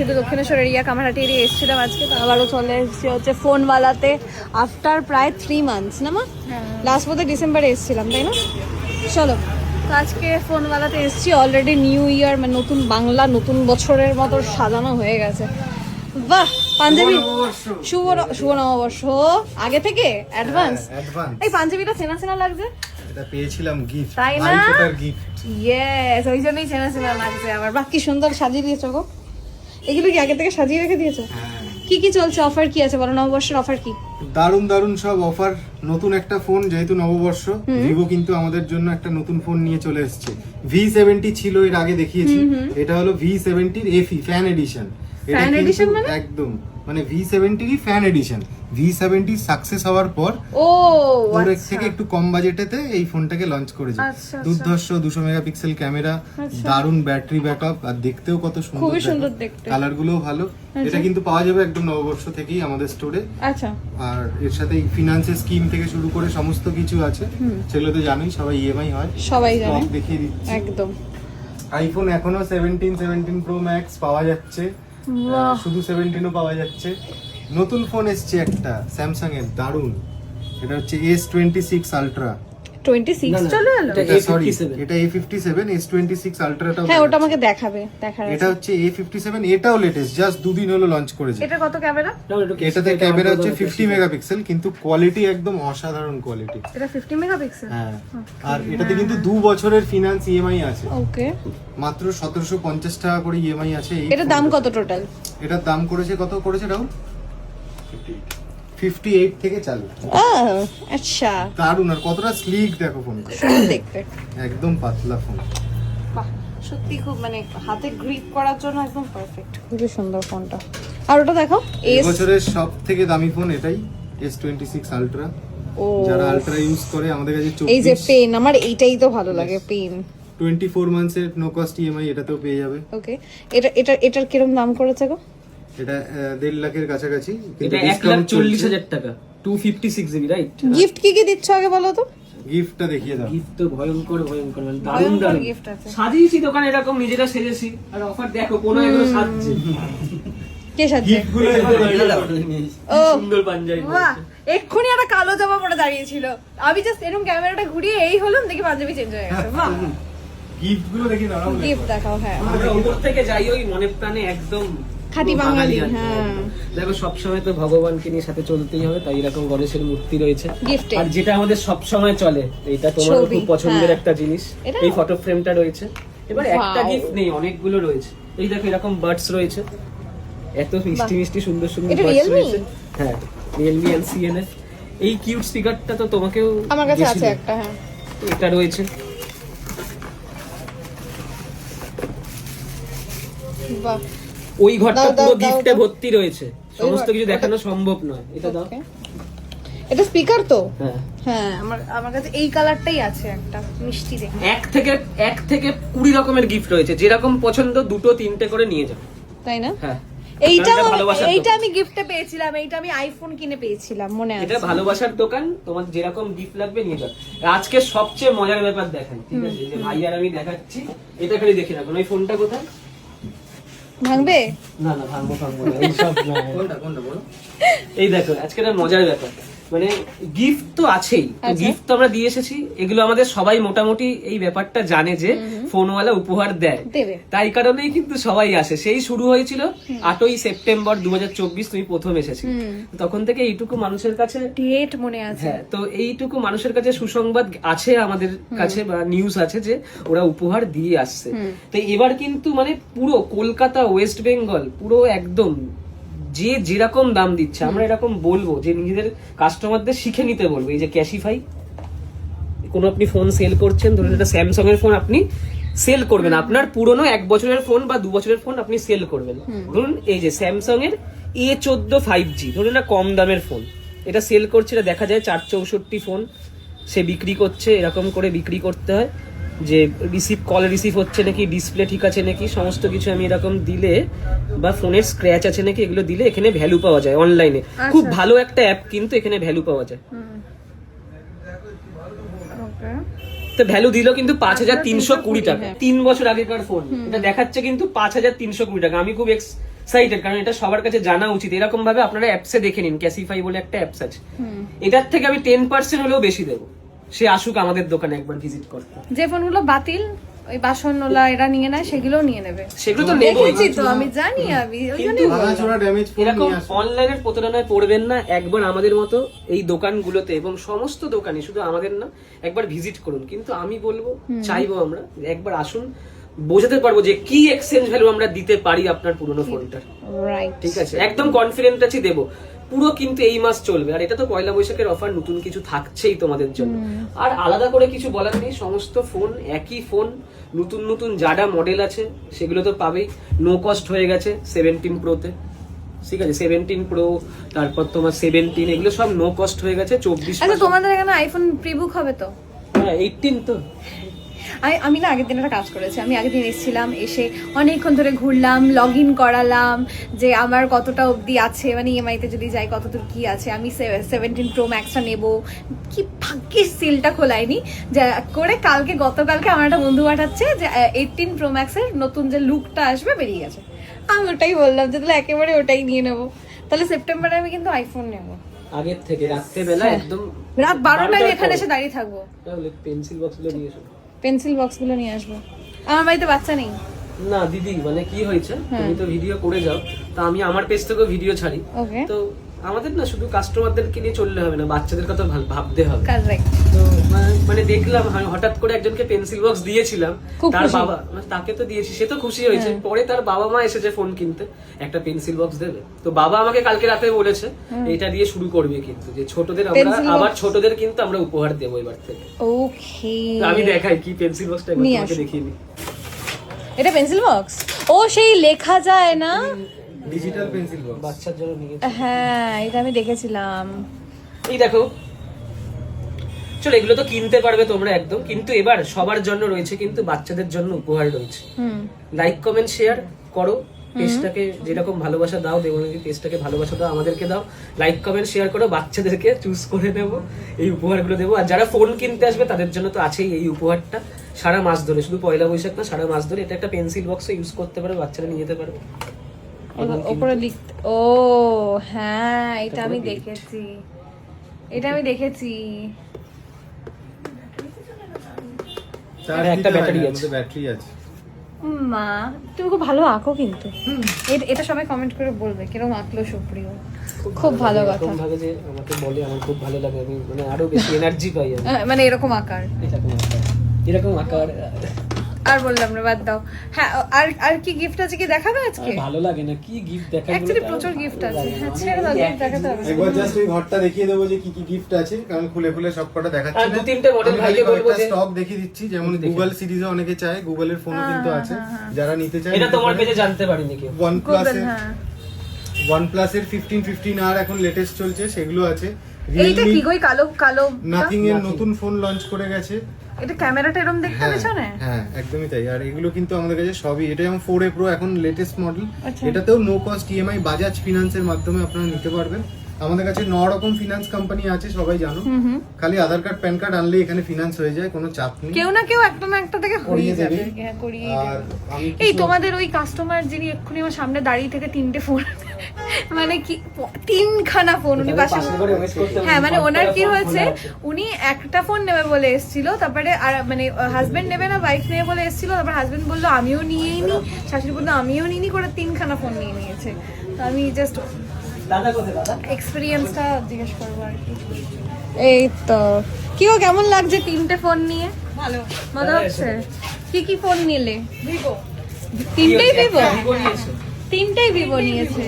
Dakshineswar area Kamarhati area এসেছিলাম আজকে, তো আবারও চলে এসেছি হচ্ছে ফোনওয়ালাতে আফটার প্রায় 3 মান্থস না মা? লাস্ট বোধ ডিসেম্বরে এসেছিলাম, তাই না? চলো, তো আজকে ফোনওয়ালাতে এসেছি। অলরেডি নিউ ইয়ার মানে নতুন বাংলা নতুন বছরের মতো সাজানো হয়ে গেছে। বাহ, পাঞ্জাবি শুভ নববর্ষ আগে থেকে অ্যাডভান্স। এই পাঞ্জাবিটা চেনা চেনা লাগছে, এটা পেয়েছিলাম গিফট, তাই না? আইফোনের গিফট। ইয়েস, ওই জন্যই চেনা চেনা লাগছে আমার। বাহ, কি সুন্দর সাজিয়ে দিয়েছো গো। এগুলো কি আগে থেকে সাজিয়ে রেখে দিয়েছো? কি কি চলছে, অফার কি আছে বলো? নববর্ষের অফার কি? দারুন দারুন সব অফার। নতুন একটা ফোন, যেহেতু নববর্ষ, ভিভো কিন্তু আমাদের জন্য একটা নতুন ফোন নিয়ে চলে এসেছে। V70 ছিল এর আগে দেখিয়েছি, এটা হলো V70 FE fan addition. Fan addition মানে একদম মানে V70 fan addition. V70 success হওয়ার পর ও ওর থেকে একটু কম বাজেটেতে এই ফোনটাকে লঞ্চ করেছে। দুর্ধর্ষ 200 মেগাপিক্সেল ক্যামেরা, দারুন ব্যাটারি ব্যাকআপ, আর দেখতেও কত সুন্দর, খুবই সুন্দর দেখতে, কালার গুলোও ভালো। এটা কিন্তু পাওয়া যাবে একদম নববর্ষ থেকেই আমাদের স্টোরে। আচ্ছা, আর এর সাথে ফিনান্সের স্কিম থেকে শুরু করে সমস্ত কিছু আছে, সেগুলো তো জানোই, সবাই ইএমআই হয়, সবাই জানে। দেখিয়ে দিচ্ছি একদম। আইফোন এখনো 17 প্রো ম্যাক্স পাওয়া যাচ্ছে, শুধু 17ও পাওয়া যাচ্ছে। নতুন ফোন এসছে একটা স্যামসাং এর, দারুন। এটা হচ্ছে S26 আলট্রা। 26 চলে এলো? এটা A57 S26 আলট্রাটা। হ্যাঁ, ওটা আমাকে দেখাবে, দেখার আছে। এটা হচ্ছে A57, এটাও লেটেস্ট, জাস্ট দুদিন হলো লঞ্চ করেছে। এটা কত ক্যামেরা? এটাতে ক্যামেরা হচ্ছে 50 মেগাপিক্সেল, কিন্তু কোয়ালিটি একদম অসাধারণ কোয়ালিটি। এটা 50 মেগাপিক্সেল? হ্যাঁ, আর এটাতে কিন্তু 2 বছরের ফিনান্স ইএমআই আছে। ওকে, মাত্র 1750 টাকা করে ইএমআই আছে। এটার দাম কত টোটাল? এটার দাম কত করেছে রাহুল? 58 থেকে চালু। আচ্ছা, দারুন। আর কতটা স্লিক দেখো ফোনটা, সুন্দর দেখতে, একদম পাতলা ফোন। বাহ, সত্যি খুব মানে হাতে গ্রিপ করার জন্য একদম পারফেক্ট। খুবই সুন্দর ফোনটা। আর ওটা দেখো, এই বছরের সব থেকে দামি ফোন এটাই, S26 আলট্রা। ও, যারা আলট্রা ইউজ করে আমাদের কাছে এই যে পেন, আমার এইটাই তো ভালো লাগে, পেন। 24 মান্থসের নো কস্ট ইএমআই এটাতেও পেয়ে যাবে। ওকে, এটার কিরকম দাম করেছে গো? এটা 1.5 লাখের কাছাকাছি, এটা 1,40,000 টাকা, 256 জিবি, রাইট? গিফট কি কি দিচ্ছ আগে বলো তো? গিফটটা দেখিয়ে দাও। গিফট তো ভয়ঙ্কর মানে দারুণ দারুণ গিফট আছে। সাজিয়েছি দোকানে এরকম, নিজেরা সেজেছি, আর অফার দেখো কোনো এগুলো সাজছে। কে সাজছে? গিফটগুলো ও সুন্দর পাঞ্জাবি। বাহ, এক্ষুনি একটা কালো জামা পরে দাঁড়িয়েছিল, আমি জাস্ট এরকম ক্যামেরাটা ঘুরিয়ে এই হলাম, দেখি পাঞ্জাবি চেঞ্জ হয়ে গেছে। বাহ, গিফটগুলো দেখিয়ে দাও। গিফট দেখাও। হ্যাঁ, আমরা উপর থেকে যাই ওই মনে প্রাণে একদম খাঁটি বাঙালি। আনন্দ। হ্যাঁ, দেখো সবসময় তো ভগবানকে নিয়ে সাথে চলতেই হবে, তাই এরকম গণেশের মূর্তি রয়েছে। গিফটে আর যেটা আমাদের সব সময় চলে, এটা তোমার ছবি, খুব পছন্দের হ্যাঁ। একটা জিনিস, এটা? এই ফটো ফ্রেমটা রয়েছে। এবার একটা Wow. গিফট নেই, অনেকগুলো রয়েছে। এই দেখো এরকম বার্ডস রয়েছে, এত মিষ্টি মিষ্টি সুন্দর সুন্দর এটা বার্ডস Realme? রয়েছে। হ্যাঁ, Realme LCNF। এই কিউট স্পিকারটা তো তোমাকেও আমার কাছে আছে দিয়েছিলাম। একটা। হ্যাঁ, এটা রয়েছে। বাহ, ওই ঘরটা দাও, পুরো দাও, গিফটে দাও। ভর্তি রয়েছে, সমস্ত কিছু ঘরটা- দেখানো সম্ভব নয়। এটা দাও। Okay. এটা স্পিকার তো? হ্যাঁ, হ্যাঁ, আমার কাছে এই কালারটাই আছে, একটা মিষ্টি দেখে। এক থেকে 20 রকমের গিফট রয়েছে, যেরকম পছন্দ 2-3টে করে নিয়ে যাও। তাই না? হ্যাঁ, এইটা কারণ এটা ভালোবাসার এইটা দোকান। আমি গিফটে পেয়েছিলাম, এইটা আমি আইফোন কিনে পেয়েছিলাম, মনে আছে। এটা ভালোবাসার দোকান, তোমার যেরকম গিফট লাগবে নিয়ে যাও। আজকে সবচেয়ে মজার ব্যাপার দেখাই, ঠিক আছে? এই যে ভাই আর আমি দেখাচ্ছি, এটা খালি দেখে রাখুন। ওই ফোনটা কোথায়? ভাঙবে? না ভাঙবো না, এইসব না। কোনটা বলো? এই দেখো, আজকে একটা মজার ব্যাপার, মানে গিফট তো আছেই, আচ্ছা। গিফট তো আমরা দিয়ে এসেছি। এগুলো আমাদের সবাই মোটামুটি এই ব্যাপারটা জানে যে ফোনওয়ালা উপহার দেয়, দেবে। তাই কারণেই কিন্তু সবাই আসে। সেই শুরু হয়েছিল 8ই সেপ্টেম্বর 2024, তুমি প্রথম এসেছি, তখন থেকে এইটুকু মানুষের কাছে ডেট মনে আছে। হ্যাঁ, তো এইটুকু মানুষের কাছে সুসংবাদ আছে আমাদের কাছে, বা নিউজ আছে যে ওরা উপহার দিয়ে আসছে। তো এবার কিন্তু মানে পুরো কলকাতা, ওয়েস্ট বেঙ্গল, পুরো একদম যে যেরকম দাম দিচ্ছে, আমরা এরকম বলবো যে নিজেদের কাস্টমারদের শিখে নিতে বলবো। এই যে ক্যাশিফাই, কোনো আপনি ফোন সেল করছেন, ধরুন এটা স্যামসাং এর ফোন, আপনি সেল করবেন আপনার পুরনো 1 বছরের ফোন বা 2 বছরের ফোন আপনি সেল করবেন। ধরুন এই যে স্যামসাং এর A14 5G, ধরুন এটা কম দামের ফোন, এটা সেল করছে, এটা দেখা যায় 464 ফোন সে বিক্রি করছে। এরকম করে বিক্রি করতে হয় যে কল রিসিভ হচ্ছে নাকি, ডিসপ্লে ঠিক আছে নাকি, সমস্ত কিছু আমি এরকম দিলে, বা ফোনের স্ক্র্যাচ আছে নাকি, এগুলো দিলে এখানে ভ্যালু পাওয়া যায় অনলাইনে। খুব ভালো একটা অ্যাপ, কিন্তু এখানে ভ্যালু পাওয়া যায়। তো ভ্যালু দিল কিন্তু 5,320 টাকা, 3 বছর আগেকার ফোন। এটা দেখাচ্ছে কিন্তু 5,320 টাকা। আমি খুব এক্সাইটেড, কারণ এটা সবার কাছে জানা উচিত। এরকম ভাবে আপনারা অ্যাপসে দেখে নিন, ক্যাসিফাই বলে একটা অ্যাপস আছে, এটার থেকে আমি 10% হলেও বেশি দেবো, সে আসুক আমাদের দোকানে একবার ভিজিট করতে। যে ফোনগুলো বাতিল, ওই বাসনওয়ালা এরা নিয়ে নেয়, সেগুলোও নিয়ে নেবে। সেগুলো তো নেবই, দেখেছি তো, আমি জানি, আমি ওই কিন্তু জন্যই ভাঙাচোরা ড্যামেজ ফোন এরকম নিয়ে আসুন। অনলাইনের প্রতারণায় পড়বেন না। একবার আমাদের মতো এই দোকানগুলোতে, এবং সমস্ত দোকানে, শুধু আমাদের না, একবার ভিজিট করুন। কিন্তু আমি বলবো, চাইবো আমরা যে একবার আসুন, বোঝাতে পারবো যে কি এক্সচেঞ্জ ভ্যালু আমরা দিতে পারি আপনার পুরনো ফোনটার। রাইট। ঠিক আছে, একদম কনফিডেন্ট আছি দেবো পুরো। কিন্তু এই মাস চলবে, আর এটা তো পয়লা বৈশাখের অফার, নতুন কিছু থাকছেই তোমাদের জন্য। আর আলাদা করে কিছু বলার নেই, সমস্ত ফোন একই ফোন, নতুন নতুন যারা মডেল আছে সেগুলো তো পাবেই। নো কস্ট হয়ে গেছে 17 প্রোতে, ঠিক আছে, 17 প্রো, তারপর তোমার 17, এগুলো সব নো কস্ট হয়ে গেছে 24। আচ্ছা, তোমাদের এখানে আইফোন প্রিবুক হবে তো? হ্যাঁ, 18 তো। আমি না আগের দিন একটা কাজ করেছি। আমি আগের দিন এসেছিলাম, এসে অনেকক্ষণ ধরে ঘুরলাম, লগ ইন করালাম যে আমার কতটা অবধি আছে, মানে ইএমআইতে যদি যাই কতদূর কি আছে, আমি 17 প্রো ম্যাক্সটা নেবো। কি ভাগ্যের সিলটা খোলায়নি যা করে, গতকালকে আমার একটা বন্ধু পাঠাচ্ছে যে 18 প্রো ম্যাক্সের নতুন যে লুকটা আসবে বেরিয়ে গেছে। আমি ওটাই বললাম যে তাহলে একেবারে ওটাই নিয়ে নেবো। তাহলে সেপ্টেম্বরে আমি কিন্তু আইফোন নেবো, আগের থেকে রাত্রেবেলা একদম রাত 12টায় আমি এখানে এসে দাঁড়িয়ে থাকবো। তাহলে পেন্সিল বক্সগুলো নিয়ে এসো। পেন্সিল বক্সগুলো নিয়ে আসবো। আমার বাড়িতে বাচ্চা নেই। না দিদি, মানে কি হয়েছে, তুমি তো ভিডিও করে যাও, তা আমি আমার পেজ থেকেও ভিডিও ছাড়ি। ওকে। তো আমাদের না শুধু কাস্টমারদেরকে নিয়ে চললে হবে না, বাচ্চাদের কথা ভাবতে হবে। কারেক্ট। তো মানে দেখলাম হঠাৎ করে একজনকে পেন্সিল বক্স দিয়েছিলাম, খুব তার খুশি। বাবা, মানে তাকে তো দিয়েছি, সে তো খুশি হয়েছে। পরে তার বাবা মা এসেছে ফোন কিনতে, একটা পেন্সিল বক্স দেবে। তো বাবা আমাকে কালকে রাতে বলেছে এটা দিয়ে শুরু করবে, কিন্তু যে ছোটদের আমরা Pencil box। আবার ছোটদের কিন্তু আমরা উপহার দেবো এবার থেকে। ওকে। তো আমি দেখাই কি পেন্সিল বক্সটা নিয়ে তোমাকে আসো। দেখিয়ে দিই। এটা পেন্সিল বক্স? ও সেই লেখা যায় না? Digital pencil box. বাচ্চার জন্য নিয়ে হ্যাঁ, এটা আমি দেখেছিলাম। এই দেখো, চলো এগুলো তো কিনতে পারবে তোমরা একদম, কিন্তু এবার সবার জন্য রয়েছে, কিন্তু বাচ্চাদের জন্য উপহার রয়েছে। লাইক কমেন্ট শেয়ার করো, পেজটাকে যেরকম ভালোবাসা দাও, দেবনদী পেজটাকে ভালোবাসা দাও, আমাদেরকে দাও। লাইক কমেন্ট শেয়ার করো, বাচ্চাদেরকে চুজ করে দেবো, এই উপহারগুলো দেবো। আর যারা ফোন কিনতে আসবে তাদের জন্য তো আছেই এই উপহারটা, সারা মাস ধরে, শুধু পয়লা বৈশাখ না, সারা মাস ধরে। এটা একটা পেন্সিল বক্সে ইউজ করতে পারবে, বাচ্চারা নিয়ে যেতে পারবে। ওপরে লিখতে, ও হ্যাঁ, এটা আমি দেখেছি, এটা আমি দেখেছি। চার্জ একটা দিতে হয় ব্যাটারি না, আছে। আমাদের ব্যাটারি আছে। মা, তুমি খুব ভালো আঁকো কিন্তু। এটা সবাই কমেন্ট করে বলবে কিরকম আঁকলো সুপ্রিয়। খুব ভালো কথা। এরকম ভাবে যে আমাকে বলে আমার খুব ভালো লাগে, আমি মানে আরো বেশি এনার্জি পাই আমি। মানে এরকম আঁকার, এরকম আকার আর বললাম না, বাদ দাও। হ্যাঁ, আর আর কি গিফট আছে, কি দেখাবে আজকে? ভালো লাগে না কি গিফট দেখা? অ্যাকচুয়ালি প্রচুর গিফট আছে। হ্যাঁ, ছেড়ে দাও, gift দেখাতে হবে। একবার জাস্ট ওই ঘরটা দেখিয়ে দেবো যে কি কি গিফট আছে, কারণ খুলে খুলে সব কটা দেখাচ্ছি আর দু তিনটে model ভাইকে বলবো যে- স্টক দেখিয়ে দিচ্ছি। যেমন গুগল সিরিজে অনেকে চায়, গুগলের ফোনও কিন্তু আছে, যারা নিতে চায়। এটা তোমার পেজে জানতে পারিনি কেউ। Google, হ্যাঁ। OnePlus এর 15 আর এখন লেটেস্ট চলছে, সেগুলো আছে। এইটা কি গই, কালো কালো? নাথিং এর নতুন ফোন লঞ্চ করে গেছে। এটা ক্যামেরাটা এরকম দেখতে পেছনে? হ্যাঁ, একদমই তাই। আর এগুলো কিন্তু আমাদের কাছে সবই, এটা যেমন 4A Pro এখন লেটেস্ট মডেল, আচ্ছা। এটাতেও নো কস্ট ইএমআই বাজাজ ফিনান্সের মাধ্যমে আপনারা নিতে পারবেন। আমাদের কাছে 9 রকম ফিনান্স কোম্পানি আছে, সবাই জানো। খালি আধার কার্ড প্যান কার্ড আনলে এখানে ফিনান্স হয়ে যায়, কোনো চাপ নেই। কেউ না কেউ একটা না একটা থেকে হয়ে করিয়ে যাবে। দেবে। হ্যাঁ, করিয়ে আর দেবে। আমি এই কিছু- তোমাদের ওই কাস্টমার যিনি এক্ষুনি আমার সামনে দাঁড়িয়ে থেকে 3টে ফোন, মানে কি 3খানা ফোন উনি পাশে, হ্যাঁ মানে ওনার কি হয়েছে, উনি একটা ফোন নেবে বলে এসেছিল, তারপরে আর মানে হাজবেন্ড নেবে না ওয়াইফ নেবে বলে এসেছিল, তারপর হাজবেন্ড বললো আমিও নিয়েই নি, শাশুড়ি বললো আমিও নিইনি, করে 3খানা ফোন নিয়ে নিয়েছে। তো আমি জাস্ট দাদা কোথায় দাদা? এক্সপিরিয়েন্সটা জিজ্ঞেস করবো আর কি। এই তো কি গো, কেমন লাগছে 3টে ফোন নিয়ে? ভালো মজা হচ্ছে। কি কি ফোন নিলে? ভিভো। 3টেই ভিভো? 3টেই ভিভো নিয়েছে।